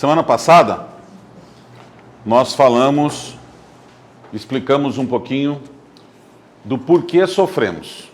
Semana passada, nós explicamos um pouquinho do porquê sofremos,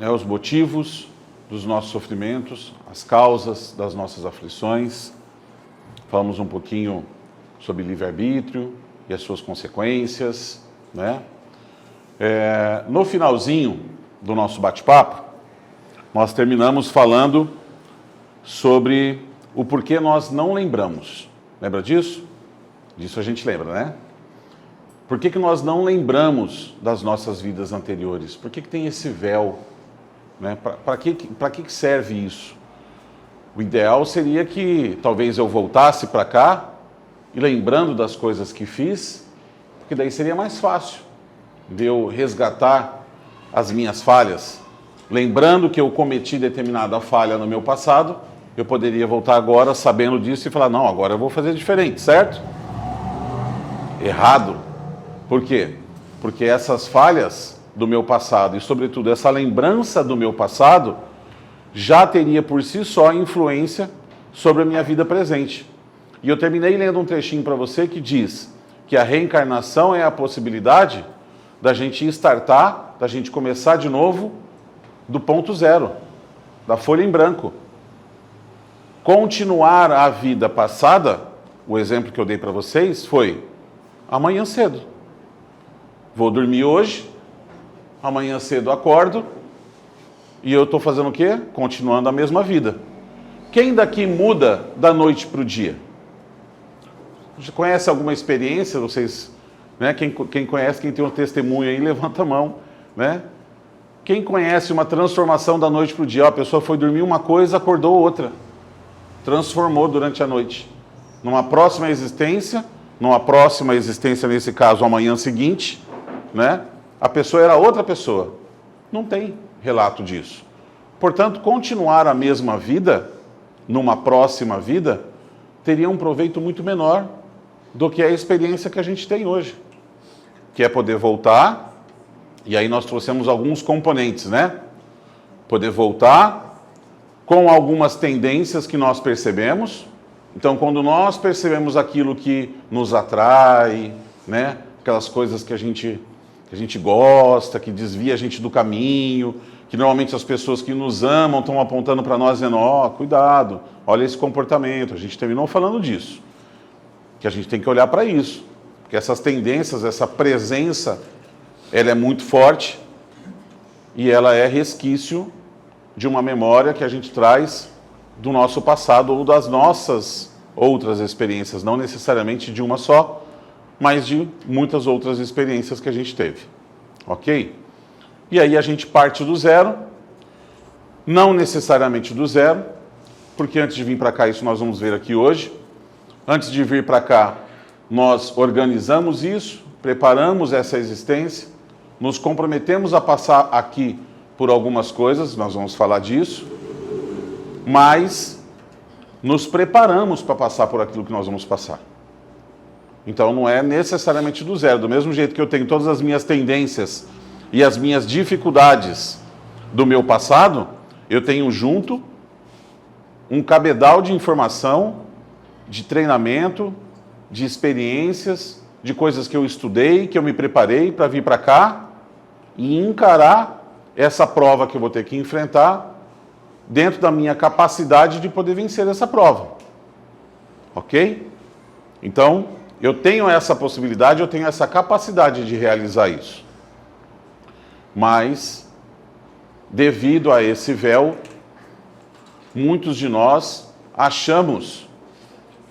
os motivos dos nossos sofrimentos, as causas das nossas aflições. Falamos um pouquinho sobre livre-arbítrio e as suas consequências, No finalzinho do nosso bate-papo, nós terminamos falando sobre o porquê nós não lembramos. Lembra disso? Disso a gente lembra, né? Por que nós não lembramos das nossas vidas anteriores? Por que tem esse véu? Para que serve isso? O ideal seria que talvez eu voltasse para cá e lembrando das coisas que fiz, porque daí seria mais fácil de eu resgatar as minhas falhas. Lembrando que eu cometi determinada falha no meu passado, eu poderia voltar agora sabendo disso e falar, não, agora eu vou fazer diferente, certo? Errado. Por quê? Porque essas falhas do meu passado e, sobretudo, essa lembrança do meu passado já teria por si só influência sobre a minha vida presente. E eu terminei lendo um trechinho para você que diz que a reencarnação é a possibilidade da gente startar, da gente começar de novo do ponto zero, da folha em branco. Continuar a vida passada, o exemplo que eu dei para vocês foi amanhã cedo. Vou dormir hoje, amanhã cedo acordo e eu estou fazendo o quê? Continuando a mesma vida. Quem daqui muda da noite para o dia? Você conhece alguma experiência? Vocês, Quem conhece, quem tem um testemunho aí, levanta a mão, Quem conhece uma transformação da noite para o dia? A pessoa foi dormir uma coisa, acordou outra. Transformou durante a noite. Numa próxima existência nesse caso, amanhã seguinte, a pessoa era outra pessoa. Não tem relato disso. Portanto, continuar a mesma vida, numa próxima vida, teria um proveito muito menor do que a experiência que a gente tem hoje. Que é poder voltar, e aí nós trouxemos alguns componentes, Poder voltar com algumas tendências que nós percebemos. Então, quando nós percebemos aquilo que nos atrai, aquelas coisas que a gente gosta, que desvia a gente do caminho, que normalmente as pessoas que nos amam estão apontando para nós dizendo, cuidado, olha esse comportamento. A gente terminou falando disso, que a gente tem que olhar para isso, porque essas tendências, essa presença, ela é muito forte e ela é resquício de uma memória que a gente traz do nosso passado ou das nossas outras experiências, não necessariamente de uma só, mas de muitas outras experiências que a gente teve, ok? E aí a gente parte do zero, não necessariamente do zero, porque antes de vir para cá, isso nós vamos ver aqui hoje, antes de vir para cá, nós organizamos isso, preparamos essa existência, nos comprometemos a passar aqui por algumas coisas, nós vamos falar disso, mas nos preparamos para passar por aquilo que nós vamos passar. Então não é necessariamente do zero. Do mesmo jeito que eu tenho todas as minhas tendências e as minhas dificuldades do meu passado, eu tenho junto um cabedal de informação, de treinamento, de experiências, de coisas que eu estudei, que eu me preparei para vir para cá e encarar essa prova que eu vou ter que enfrentar dentro da minha capacidade de poder vencer essa prova. Ok? Então, eu tenho essa possibilidade, eu tenho essa capacidade de realizar isso. Mas, devido a esse véu, muitos de nós achamos,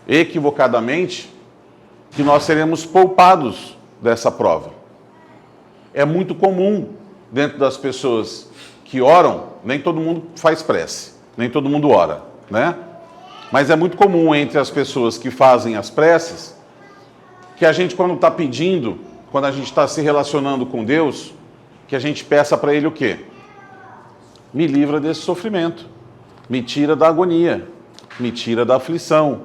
equivocadamente, que nós seremos poupados dessa prova. É muito comum dentro das pessoas que oram, nem todo mundo faz prece, nem todo mundo ora, Mas é muito comum entre as pessoas que fazem as preces, que a gente, quando está pedindo, quando a gente está se relacionando com Deus, que a gente peça para Ele o quê? Me livra desse sofrimento, me tira da agonia, me tira da aflição,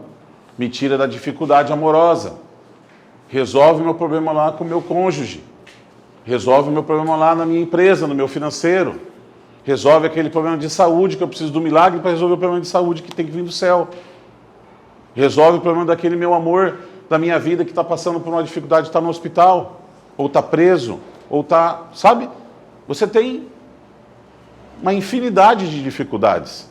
me tira da dificuldade amorosa, resolve meu problema lá com o meu cônjuge, resolve o meu problema lá na minha empresa, no meu financeiro, resolve aquele problema de saúde, que eu preciso do milagre para resolver o problema de saúde que tem que vir do céu. resolve o problema daquele meu amor da minha vida que está passando por uma dificuldade, está no hospital, ou está preso, ou está, sabe? Você tem uma infinidade de dificuldades.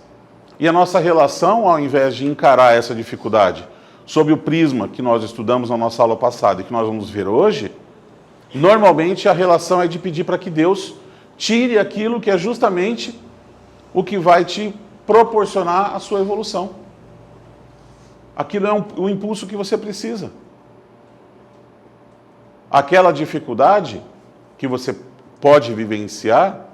E a nossa relação, ao invés de encarar essa dificuldade sob o prisma que nós estudamos na nossa aula passada e que nós vamos ver hoje, normalmente a relação é de pedir para que Deus tire aquilo que é justamente o que vai te proporcionar a sua evolução. Aquilo é o impulso que você precisa. Aquela dificuldade que você pode vivenciar,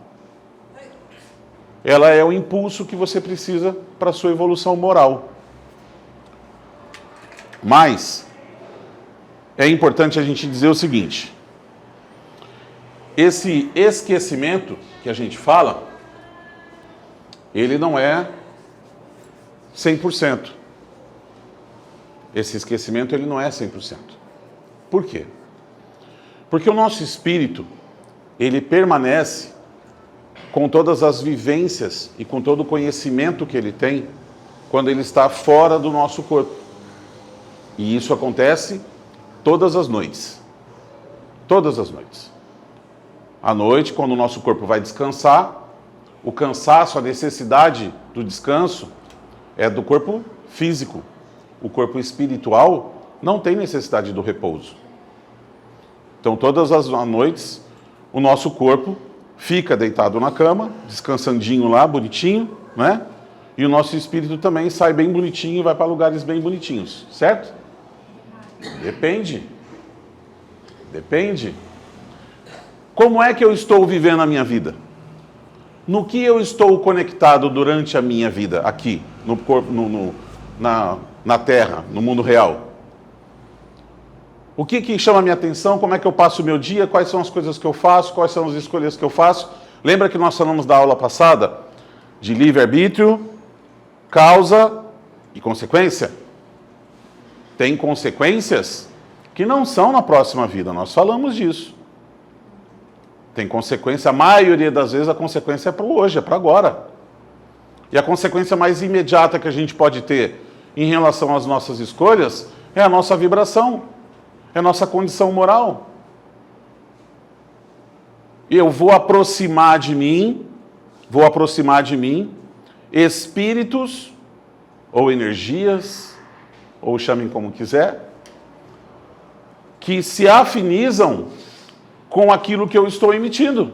ela é o impulso que você precisa para a sua evolução moral. Mas é importante a gente dizer o seguinte: esse esquecimento que a gente fala, ele não é 100%. Esse esquecimento, ele não é 100%. Por quê? Porque o nosso espírito, ele permanece com todas as vivências e com todo o conhecimento que ele tem quando ele está fora do nosso corpo. E isso acontece todas as noites. Todas as noites. À noite, quando o nosso corpo vai descansar, o cansaço, a necessidade do descanso é do corpo físico. O corpo espiritual não tem necessidade do repouso. Então, todas as noites, o nosso corpo fica deitado na cama, descansandinho lá, bonitinho, né? E o nosso espírito também sai bem bonitinho e vai para lugares bem bonitinhos, certo? Depende. Depende. Como é que eu estou vivendo a minha vida? No que eu estou conectado durante a minha vida aqui, no corpo, na Terra, no mundo real? O que chama a minha atenção? Como é que eu passo o meu dia? Quais são as coisas que eu faço? Quais são as escolhas que eu faço? Lembra que nós falamos da aula passada de livre-arbítrio, causa e consequência? Tem consequências que não são na próxima vida, nós falamos disso. Tem consequência, a maioria das vezes a consequência é para hoje, é para agora. E a consequência mais imediata que a gente pode ter em relação às nossas escolhas é a nossa vibração, é a nossa condição moral. Eu vou aproximar de mim espíritos ou energias, ou chamem como quiser, que se afinizam com aquilo que eu estou emitindo.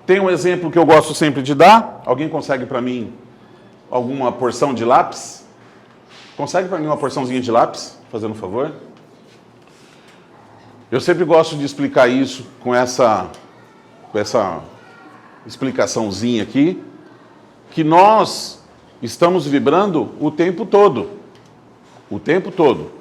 Tem um exemplo que eu gosto sempre de dar. Alguém consegue para mim alguma porção de lápis? Consegue para mim uma porçãozinha de lápis, fazendo um favor? Eu sempre gosto de explicar isso com essa explicaçãozinha aqui, que nós estamos vibrando o tempo todo. O tempo todo.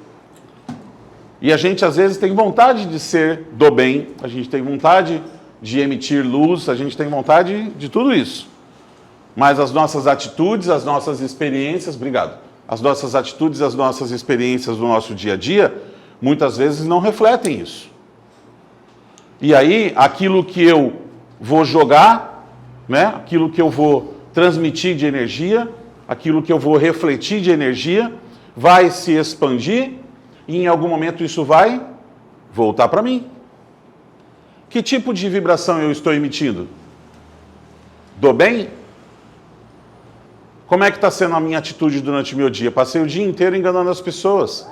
E a gente às vezes tem vontade de ser do bem, a gente tem vontade de emitir luz, a gente tem vontade de tudo isso. Mas as nossas atitudes, as nossas experiências, obrigado, as nossas atitudes, as nossas experiências do nosso dia a dia, muitas vezes não refletem isso. E aí, aquilo que eu vou jogar, né, aquilo que eu vou transmitir de energia, aquilo que eu vou refletir de energia, vai se expandir e em algum momento isso vai voltar para mim. Que tipo de vibração eu estou emitindo? Do bem? Como é que está sendo a minha atitude durante o meu dia? Passei o dia inteiro enganando as pessoas,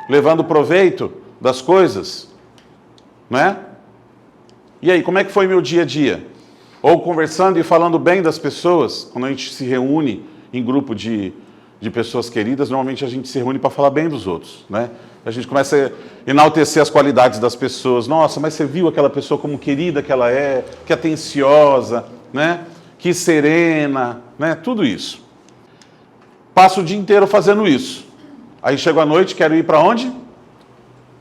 levando proveito das coisas, né? E aí, como é que foi meu dia a dia? Ou conversando e falando bem das pessoas, quando a gente se reúne em grupo de pessoas queridas, normalmente a gente se reúne para falar bem dos outros, né? A gente começa a enaltecer as qualidades das pessoas. Nossa, mas você viu aquela pessoa como querida que ela é, que atenciosa, né? Que serena, né? Tudo isso. Passo o dia inteiro fazendo isso. Aí chego à noite, quero ir para onde?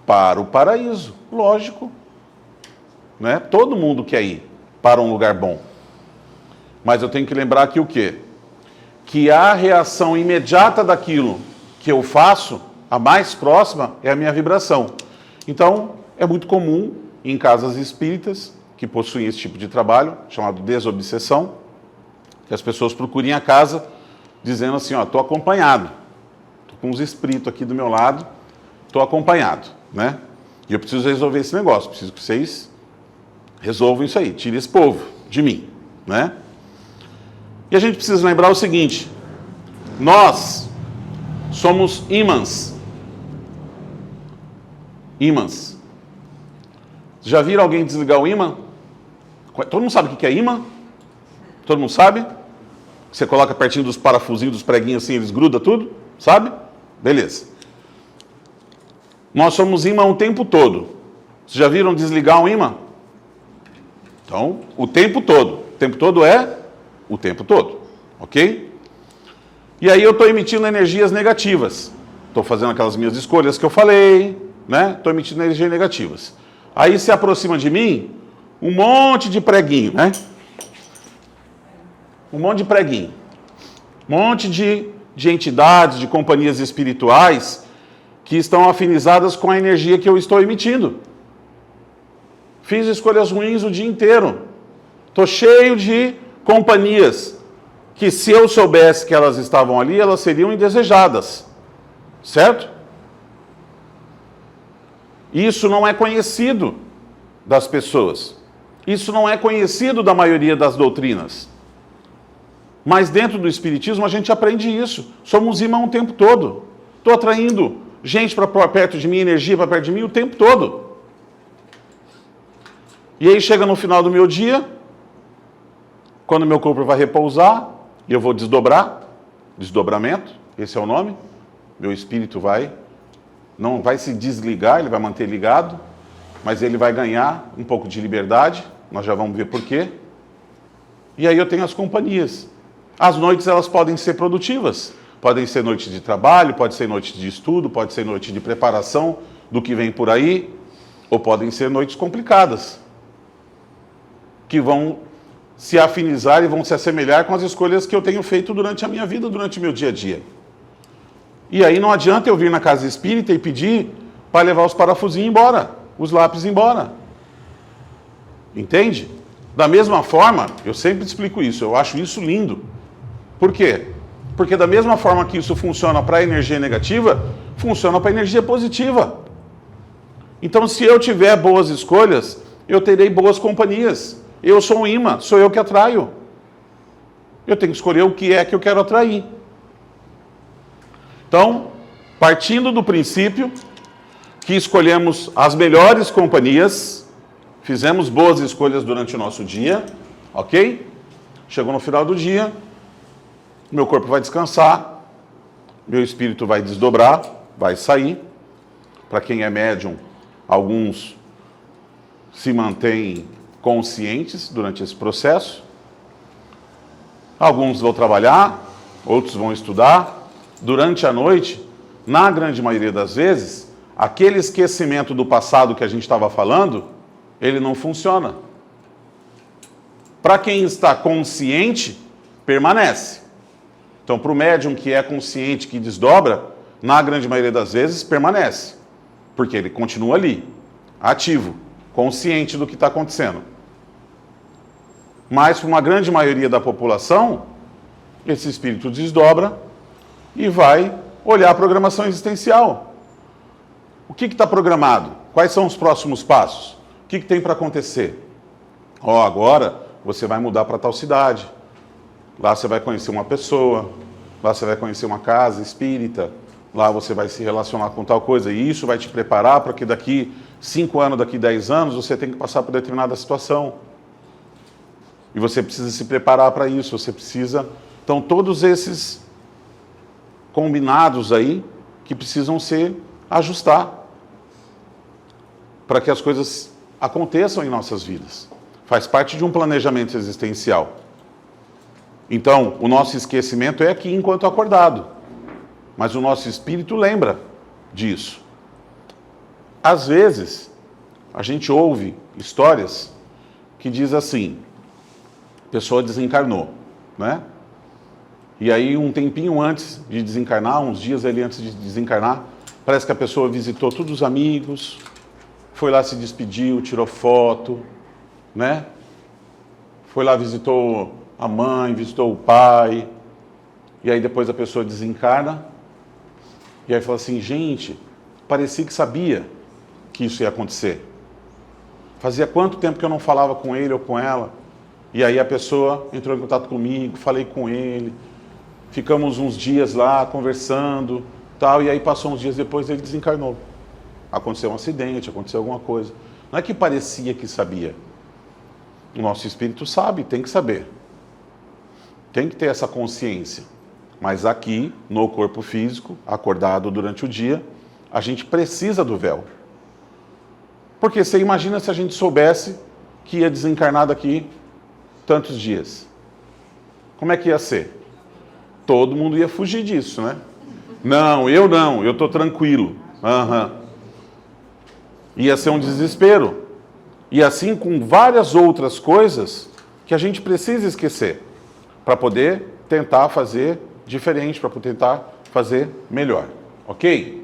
Para o paraíso, lógico. Né? Todo mundo quer ir para um lugar bom. Mas eu tenho que lembrar que o quê? Que a reação imediata daquilo que eu faço, a mais próxima, é a minha vibração. Então, é muito comum em casas espíritas que possuem esse tipo de trabalho, chamado desobsessão, que as pessoas procurem a casa dizendo assim, ó, estou acompanhado. com uns espíritos aqui do meu lado, estou acompanhado, né? E eu preciso resolver esse negócio, preciso que vocês resolvam isso aí, tirem esse povo de mim, né? E a gente precisa lembrar o seguinte, nós somos ímãs. Ímãs. Já viram alguém desligar o ímã? Todo mundo sabe o que é ímã? Todo mundo sabe? Você coloca pertinho dos parafusinhos, dos preguinhos assim, eles grudam tudo? Sabe? Beleza. Nós somos ímã o tempo todo. Vocês já viram desligar um ímã? Então, o tempo todo. O tempo todo é o tempo todo. Ok? E aí eu estou emitindo energias negativas. Estou fazendo aquelas minhas escolhas que eu falei, né? Estou emitindo energias negativas. Aí se aproxima de mim um monte de preguinho, né? Um monte de preguinho. Um monte de entidades, de companhias espirituais que estão afinizadas com a energia que eu estou emitindo. Fiz escolhas ruins o dia inteiro. Estou cheio de companhias que, se eu soubesse que elas estavam ali, elas seriam indesejadas. Certo? Isso não é conhecido das pessoas. Isso não é conhecido da maioria das doutrinas. Mas dentro do Espiritismo a gente aprende isso. Somos imã o tempo todo. Estou atraindo gente para perto de mim, energia para perto de mim o tempo todo. E aí chega no final do meu dia, quando meu corpo vai repousar, e eu vou desdobrar, desdobramento, esse é o nome, meu espírito não vai se desligar, ele vai manter ligado, mas ele vai ganhar um pouco de liberdade, nós já vamos ver por quê. E aí eu tenho as companhias. As noites elas podem ser produtivas, podem ser noites de trabalho, pode ser noites de estudo, pode ser noite de preparação do que vem por aí, ou podem ser noites complicadas, que vão se afinizar e vão se assemelhar com as escolhas que eu tenho feito durante a minha vida, durante o meu dia a dia. E aí não adianta eu vir na casa espírita e pedir para levar os parafusinhos embora, os lápis embora. Entende? Da mesma forma, eu sempre explico isso, eu acho isso lindo. Por quê? Porque da mesma forma que isso funciona para a energia negativa, funciona para a energia positiva. Então, se eu tiver boas escolhas, eu terei boas companhias. Eu sou um imã, sou eu que atraio. Eu tenho que escolher o que é que eu quero atrair. Então, partindo do princípio que escolhemos as melhores companhias, fizemos boas escolhas durante o nosso dia, ok? Chegou no final do dia, meu corpo vai descansar, meu espírito vai desdobrar, vai sair. Para quem é médium, alguns se mantêm conscientes durante esse processo. Alguns vão trabalhar, outros vão estudar. Durante a noite, na grande maioria das vezes, aquele esquecimento do passado que a gente estava falando, ele não funciona. Para quem está consciente, permanece. Então, para o médium que é consciente, que desdobra, na grande maioria das vezes, permanece. Porque ele continua ali, ativo, consciente do que está acontecendo. Mas, para uma grande maioria da população, esse espírito desdobra e vai olhar a programação existencial. O que está programado? Quais são os próximos passos? O que tem para acontecer? Agora você vai mudar para tal cidade. Lá você vai conhecer uma pessoa, lá você vai conhecer uma casa espírita, lá você vai se relacionar com tal coisa, e isso vai te preparar para que daqui 5 anos, daqui 10 anos, você tenha que passar por determinada situação. E você precisa se preparar para isso, você precisa... Então, todos esses combinados aí, que precisam se ajustar para que as coisas aconteçam em nossas vidas. Faz parte de um planejamento existencial. Então, o nosso esquecimento é aqui enquanto acordado, mas o nosso espírito lembra disso. Às vezes, a gente ouve histórias que diz assim, a pessoa desencarnou, né? E aí, um tempinho antes de desencarnar, uns dias ali antes de desencarnar, parece que a pessoa visitou todos os amigos, foi lá, se despediu, tirou foto, né? Foi lá, visitou a mãe, visitou o pai, e aí depois a pessoa desencarna, E aí falou assim, gente, parecia que sabia que isso ia acontecer. Fazia quanto tempo que eu não falava com ele ou com ela? E aí a pessoa entrou em contato comigo, falei com ele, ficamos uns dias lá conversando, tal, e aí passou uns dias depois ele desencarnou. Aconteceu um acidente, aconteceu alguma coisa. Não é que parecia que sabia. O nosso espírito sabe, tem que saber. Tem que ter essa consciência. Mas aqui, no corpo físico, acordado durante o dia, a gente precisa do véu. Porque você imagina se a gente soubesse que ia desencarnar daqui tantos dias. Como é que ia ser? Todo mundo ia fugir disso, né? Não, eu estou tranquilo. Ia ser um desespero. E assim com várias outras coisas que a gente precisa esquecer para poder tentar fazer diferente, para tentar fazer melhor. Ok?